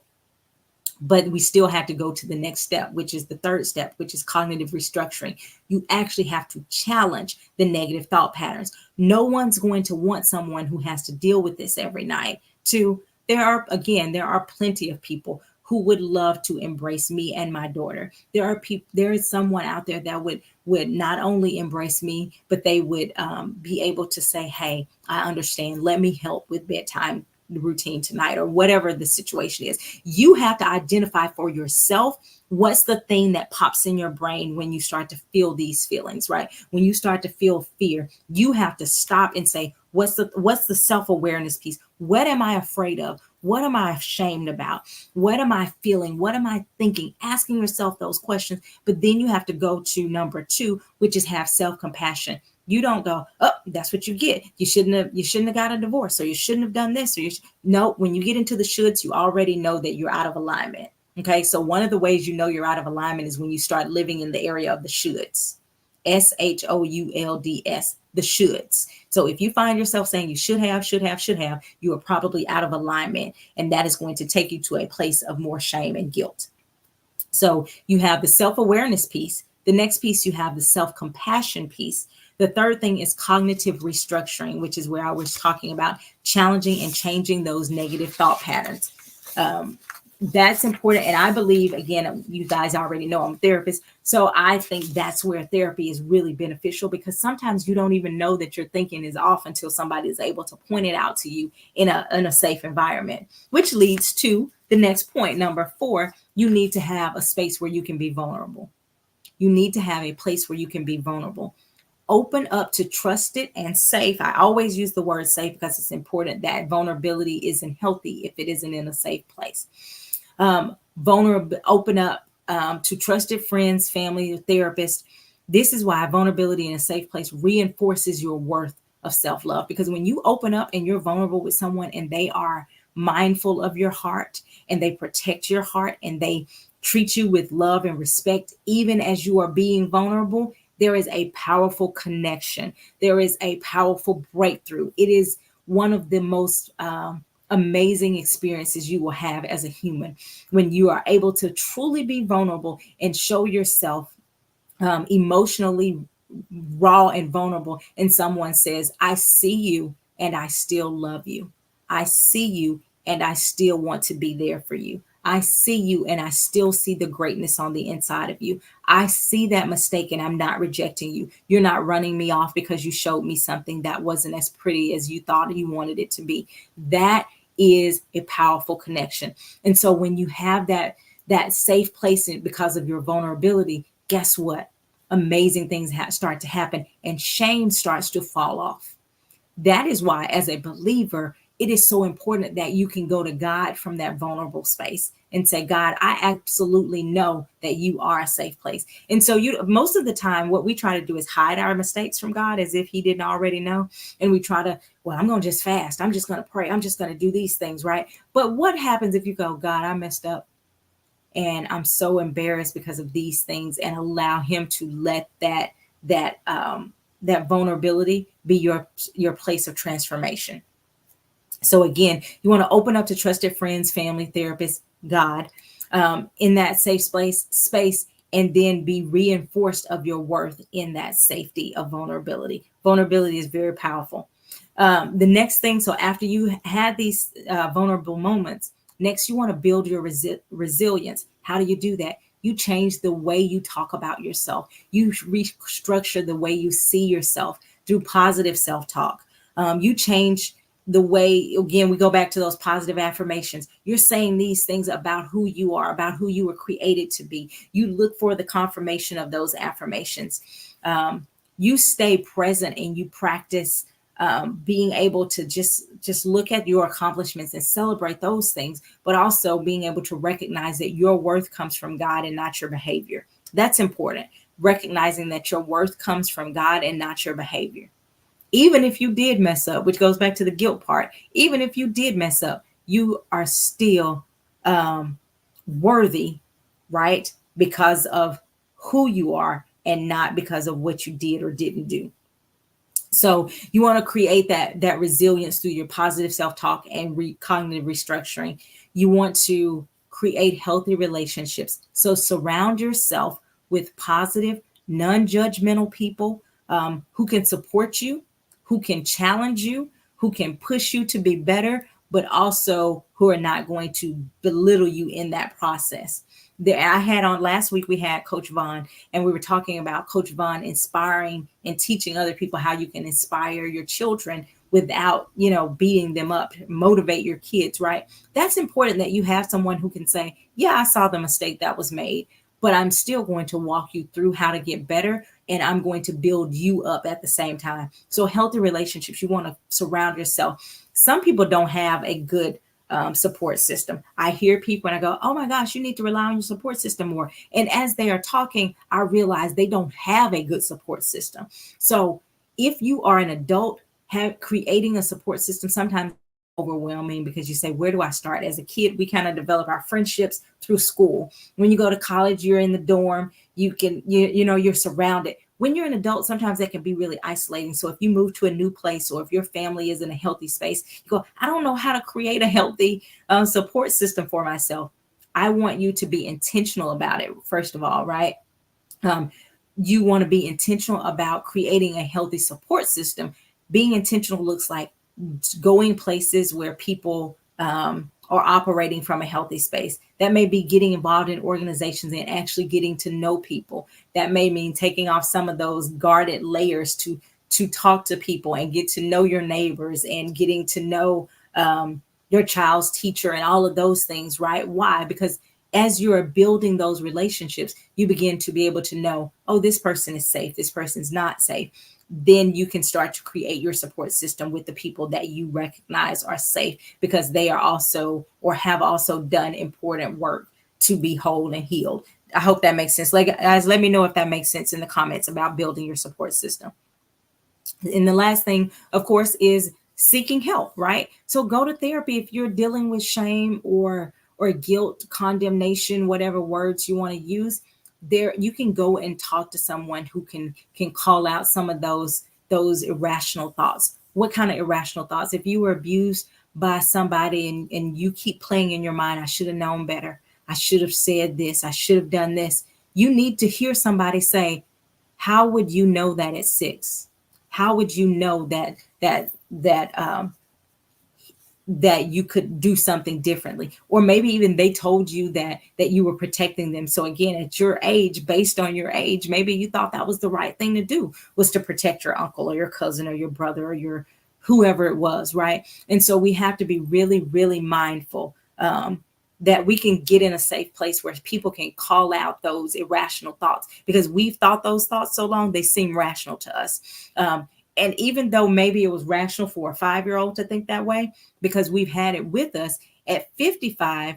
But we still have to go to the next step, which is the third step, which is cognitive restructuring. You actually have to challenge the negative thought patterns. No one's going to want someone who has to deal with this every night. There are plenty of people who would love to embrace me and my daughter. There is someone out there that would not only embrace me, but they would be able to say, hey, I understand. Let me help with bedtime routine tonight, or whatever the situation is. You have to identify for yourself what's the thing that pops in your brain when you start to feel these feelings, right? When you start to feel fear, you have to stop and say, what's the self-awareness piece? What am I afraid of? What am I ashamed about? What am I feeling? What am I thinking? Asking yourself those questions. But then you have to go to number 2, which is have self-compassion. You don't go, oh, that's what you get. You shouldn't have got a divorce, or you shouldn't have done this, no. When you get into the shoulds, you already know that you're out of alignment. Okay, so one of the ways you know you're out of alignment is when you start living in the area of the shoulds. SHOULDS, the shoulds. So if you find yourself saying you should have, you are probably out of alignment, and that is going to take you to a place of more shame and guilt. So you have the self-awareness piece. The next piece, you have the self-compassion piece. The third thing is cognitive restructuring, which is where I was talking about challenging and changing those negative thought patterns. Um, that's important. And I believe, again, you guys already know I'm a therapist. So I think that's where therapy is really beneficial, because sometimes you don't even know that your thinking is off until somebody is able to point it out to you in a safe environment, which leads to the next point. Number 4, you need to have a space where you can be vulnerable. You need to have a place where you can be vulnerable. Open up to trusted and safe. I always use the word safe because it's important that vulnerability isn't healthy if it isn't in a safe place. Vulnerable, open up to trusted friends, family, therapists. This is why vulnerability in a safe place reinforces your worth of self-love, because when you open up and you're vulnerable with someone and they are mindful of your heart and they protect your heart and they treat you with love and respect, even as you are being vulnerable, there is a powerful connection. There is a powerful breakthrough. It is one of the most amazing experiences you will have as a human, when you are able to truly be vulnerable and show yourself emotionally raw and vulnerable. And someone says, I see you and I still love you. I see you and I still want to be there for you. I see you and I still see the greatness on the inside of you. I see that mistake and I'm not rejecting you. You're not running me off because you showed me something that wasn't as pretty as you thought you wanted it to be. That is a powerful connection. And so when you have that safe place because of your vulnerability, guess what? Amazing things start to happen and shame starts to fall off. That is why, as a believer, it is so important that you can go to God from that vulnerable space and say, God, I absolutely know that you are a safe place. And so most of the time, what we try to do is hide our mistakes from God as if he didn't already know. And we try to, well, I'm going to just fast. I'm just going to pray. I'm just going to do these things, right? But what happens if you go, God, I messed up and I'm so embarrassed because of these things, and allow him to let that vulnerability be your place of transformation. So again, you want to open up to trusted friends, family, therapists, God, in that safe space, and then be reinforced of your worth in that safety of vulnerability. Vulnerability is very powerful. The next thing, so after you had these vulnerable moments, next you want to build your resilience. How do you do that? You change the way you talk about yourself. You restructure the way you see yourself through positive self-talk. You change the way, again, we go back to those positive affirmations. You're saying these things about who you are, about who you were created to be. You look for the confirmation of those affirmations. You stay present and you practice being able to just look at your accomplishments and celebrate those things, but also being able to recognize that your worth comes from God and not your behavior. That's important. Recognizing that your worth comes from God and not your behavior. Even if you did mess up, which goes back to the guilt part, even if you did mess up, you are still worthy, right? Because of who you are and not because of what you did or didn't do. So you want to create that resilience through your positive self-talk and cognitive restructuring. You want to create healthy relationships. So surround yourself with positive, non-judgmental people who can support you, who can challenge you, who can push you to be better, but also who are not going to belittle you in that process. I had on last week, we had Coach Vaughn, and we were talking about Coach Vaughn inspiring and teaching other people how you can inspire your children without, beating them up, motivate your kids, right? That's important, that you have someone who can say, yeah, I saw the mistake that was made, but I'm still going to walk you through how to get better. And I'm going to build you up at the same time. So healthy relationships, you want to surround yourself. Some people don't have a good support system. I hear people and I go, oh my gosh, you need to rely on your support system more. And as they are talking, I realize they don't have a good support system. So if you are an adult, creating a support system sometimes overwhelming, because you say, where do I start? As a kid, we kind of develop our friendships through school. When you go to college, you're in the dorm, you're surrounded. When you're an adult, sometimes that can be really isolating. So if you move to a new place, or if your family is in a healthy space, you go, I don't know how to create a healthy support system for myself. I want you to be intentional about it, first of all, right? you want to be intentional about creating a healthy support system. Being intentional looks like going places where people are operating from a healthy space. That may be getting involved in organizations and actually getting to know people. That may mean taking off some of those guarded layers to talk to people and get to know your neighbors and getting to know your child's teacher and all of those things, right? Why? Because as you are building those relationships, you begin to be able to know, oh, this person is safe, this person's not safe. Then you can start to create your support system with the people that you recognize are safe because they are also or have also done important work to be whole and healed. I hope that makes sense. Like, guys, let me know if that makes sense in the comments about building your support system. And the last thing, of course, is seeking help, right? So go to therapy if you're dealing with shame or guilt, condemnation, whatever words you want to use. There you can go and talk to someone who can call out some of those irrational thoughts. What kind of irrational thoughts? If you were abused by somebody and you keep playing in your mind, I should have known better. I should have said this. I should have done this. You need to hear somebody say, how would you know that at 6? How would you know that you could do something differently? Or maybe even they told you that you were protecting them. So again, at your age, based on your age, maybe you thought that was the right thing to do, was to protect your uncle or your cousin or your brother or your whoever it was, right? And so we have to be really, really mindful that we can get in a safe place where people can call out those irrational thoughts because we've thought those thoughts so long they seem rational to us. And even though maybe it was rational for a 5-year-old to think that way, because we've had it with us at 55,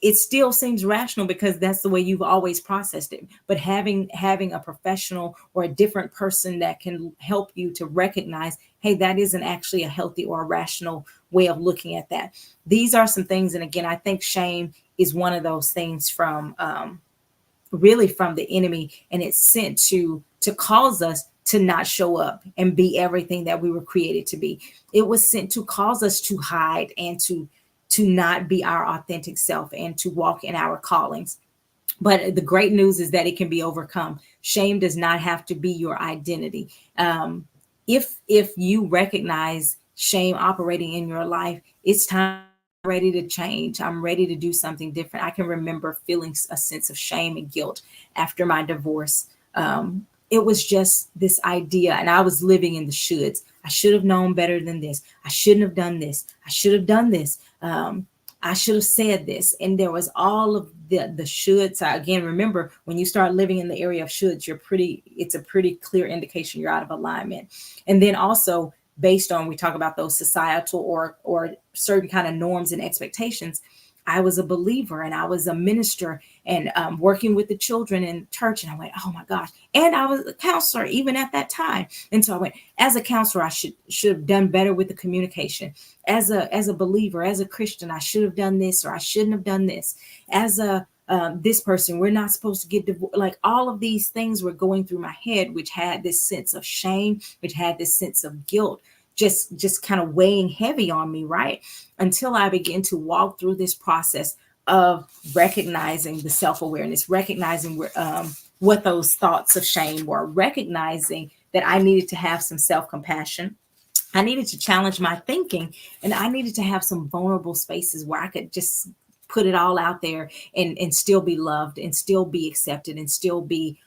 it still seems rational because that's the way you've always processed it. But having a professional or a different person that can help you to recognize, hey, that isn't actually a healthy or a rational way of looking at that. These are some things, and again, I think shame is one of those things from really from the enemy, and it's sent to cause us to not show up and be everything that we were created to be. It was sent to cause us to hide and to not be our authentic self and to walk in our callings. But the great news is that it can be overcome. Shame does not have to be your identity. If you recognize shame operating in your life, it's time. Ready to change. I'm ready to do something different. I can remember feeling a sense of shame and guilt after my divorce. It was just this idea, and I was living in the shoulds. I should have known better than this. I shouldn't have done this. I should have done this. I should have said this. And there was all of the shoulds. Again, remember, when you start living in the area of shoulds, it's a pretty clear indication you're out of alignment. And then also, based on, we talk about those societal or certain kind of norms and expectations. I was a believer and I was a minister and working with the children in church. And I went, oh my gosh. And I was a counselor even at that time. And so I went, as a counselor, I should have done better with the communication. As a believer, as a Christian, I should have done this or I shouldn't have done this. As a this person, we're not supposed to get divorced. Like all of these things were going through my head, which had this sense of shame, which had this sense of guilt, just kind of weighing heavy on me, right? Until I began to walk through this process of recognizing the self-awareness, recognizing what those thoughts of shame were, recognizing that I needed to have some self-compassion. I needed to challenge my thinking, and I needed to have some vulnerable spaces where I could just put it all out there and still be loved and still be accepted and still be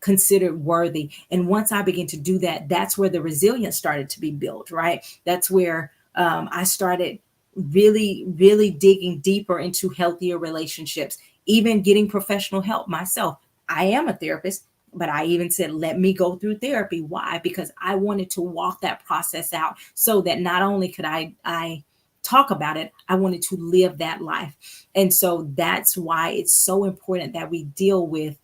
considered worthy. And once I began to do that, that's where the resilience started to be built, right? That's where I started really, really digging deeper into healthier relationships, even getting professional help myself. I am a therapist, but I even said, let me go through therapy. Why? Because I wanted to walk that process out so that not only could I talk about it, I wanted to live that life. And so that's why it's so important that we deal with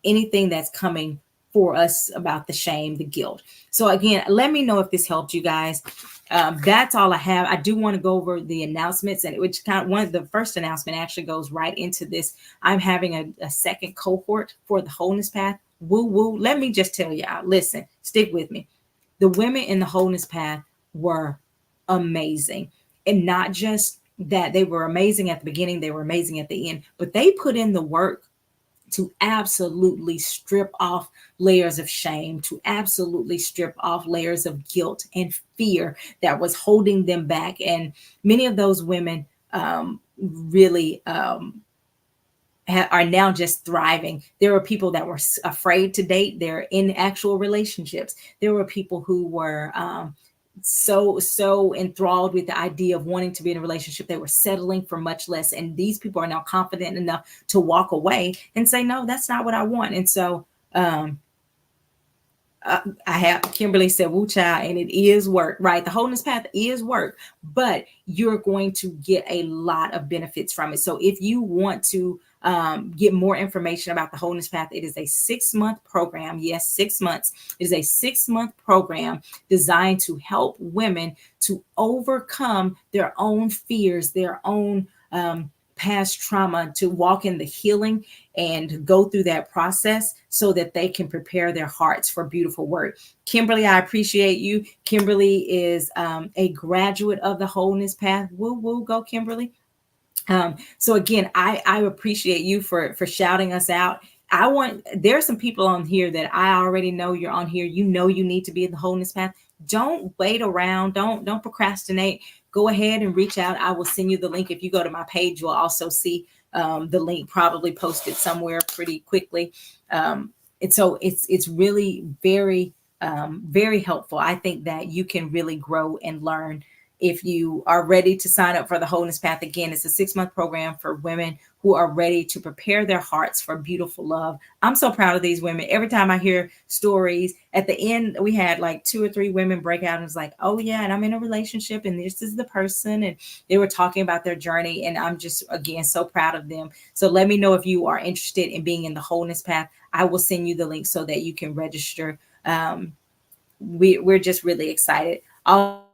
anything that's coming for us about the shame, the guilt. So again, let me know if this helped you guys. That's all I have. I do want to go over the announcements, and which kind of one of the first announcement actually goes right into this. I'm having a second cohort for the Wholeness Path. Woo woo. Let me just tell y'all, listen, stick with me. The women in the Wholeness Path were amazing. And not just that they were amazing at the beginning, they were amazing at the end, but they put in the work to absolutely strip off layers of shame, to absolutely strip off layers of guilt and fear that was holding them back. And many of those women really are now just thriving. There were people that were afraid to date. They're in actual relationships. There were people who were so enthralled with the idea of wanting to be in a relationship, they were settling for much less. And these people are now confident enough to walk away and say, no, that's not what I want. And so I have Kimberly said, woo child, and it is work, right? The wholeness path is work, but you're going to get a lot of benefits from it. So if you want to get more information about the wholeness path, it is a 6-month program. Yes, 6 months. It is a 6-month program designed to help women to overcome their own fears, their own past trauma, to walk in the healing and go through that process so that they can prepare their hearts for beautiful work. Kimberly, I appreciate you. Kimberly is a graduate of the wholeness path. Woo, woo, go Kimberly. So again, I appreciate you for shouting us out. There's some people on here that I already know you're on here. You know you need to be in the wholeness path. Don't wait around. Don't procrastinate. Go ahead and reach out. I will send you the link. If you go to my page, you'll also see the link probably posted somewhere pretty quickly. And so it's really very very helpful. I think that you can really grow and learn if you are ready to sign up for the wholeness path. Again, it's a 6-month program for women who are ready to prepare their hearts for beautiful love. I'm so proud of these women. Every time I hear stories at the end, we had like 2 or 3 women break out and it's like, oh yeah, and I'm in a relationship and this is the person. And they were talking about their journey. And I'm just, again, so proud of them. So let me know if you are interested in being in the wholeness path. I will send you the link so that you can register. We're just really excited. All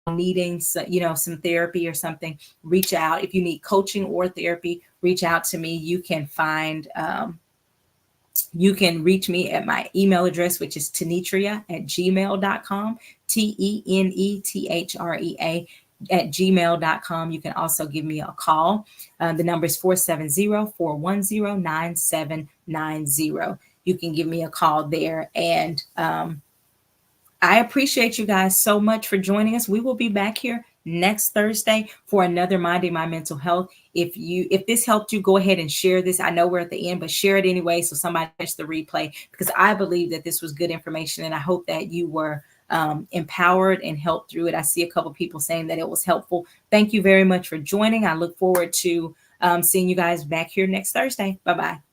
needing some therapy or something, reach out. If you need coaching or therapy, reach out to me. You can reach me at my email address, which is tenetria@gmail.com, tenethrea@gmail.com. You can also give me a call. The number is 470-410-9790. You can give me a call there. And I appreciate you guys so much for joining us. We will be back here next Thursday for another Minding My Mental Health. If this helped you, go ahead and share this. I know we're at the end, but share it anyway so somebody catch the replay, because I believe that this was good information and I hope that you were empowered and helped through it. I see a couple people saying that it was helpful. Thank you very much for joining. I look forward to seeing you guys back here next Thursday. Bye-bye.